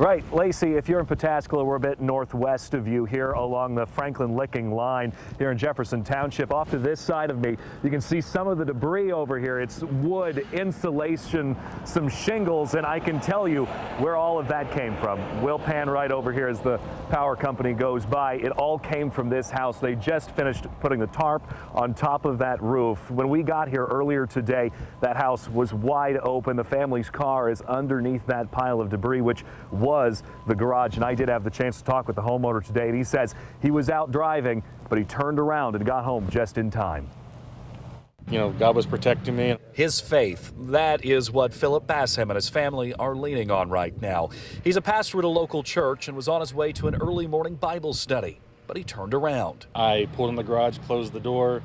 Right, Lacey, if you're in Pataskala, we're a bit northwest of you here along the Franklin-Licking line here in Jefferson Township. Off to this side of me, you can see some of the debris over here. It's wood, insulation, some shingles, and I can tell you where all of that came from. We'll pan right over here as the power company goes by. It all came from this house. They just finished putting the tarp on top of that roof. When we got here earlier today, that house was wide open. The family's car is underneath that pile of debris, which was the garage, and I did have the chance to talk with the homeowner today, and he says he was out driving, but he turned around and got home just in time. You know, God was protecting me. His faith, that is what Philip Bassham and his family are leaning on right now. He's a pastor at a local church and was on his way to an early morning Bible study, but he turned around. I pulled in the garage, closed the door,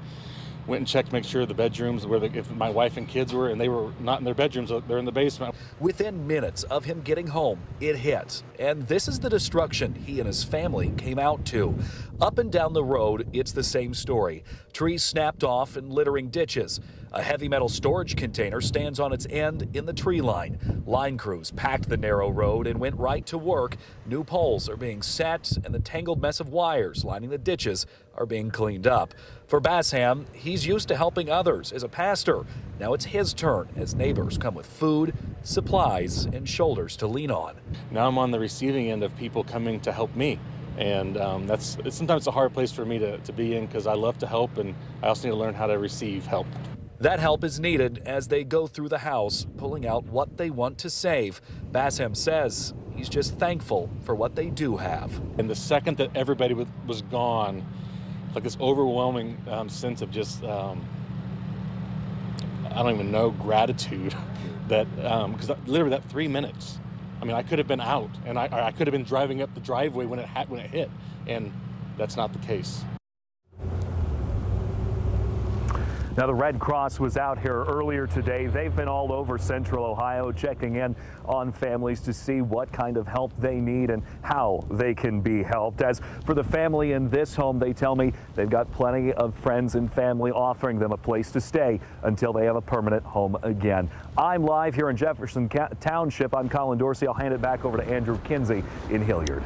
went and checked to make sure the bedrooms where if my wife and kids were, and they were not in their bedrooms, they're in the basement. Within minutes of him getting home, it hit. And this is the destruction he and his family came out to. Up and down the road, it's the same story. Trees snapped off and littering ditches. A heavy metal storage container stands on its end in the tree line. Line crews packed the narrow road and went right to work. New poles are being set, and the tangled mess of wires lining the ditches are being cleaned up. For Bassham, he's used to helping others as a pastor. Now it's his turn as neighbors come with food, supplies, and shoulders to lean on. Now I'm on the receiving end of people coming to help me. And it's sometimes a hard place for me to be in, because I love to help, and I also need to learn how to receive help. That help is needed as they go through the house, pulling out what they want to save. Bassham says he's just thankful for what they do have. And the second that everybody was gone, like this overwhelming sense of just, I don't even know, gratitude that, because literally that 3 minutes, I mean, I could have been out, and I could have been driving up the driveway when it hit, and that's not the case. Now, the Red Cross was out here earlier today. They've been all over Central Ohio checking in on families to see what kind of help they need and how they can be helped. As for the family in this home, they tell me they've got plenty of friends and family offering them a place to stay until they have a permanent home again. I'm live here in Jefferson Township. I'm Colin Dorsey. I'll hand it back over to Andrew Kinsey in Hilliard.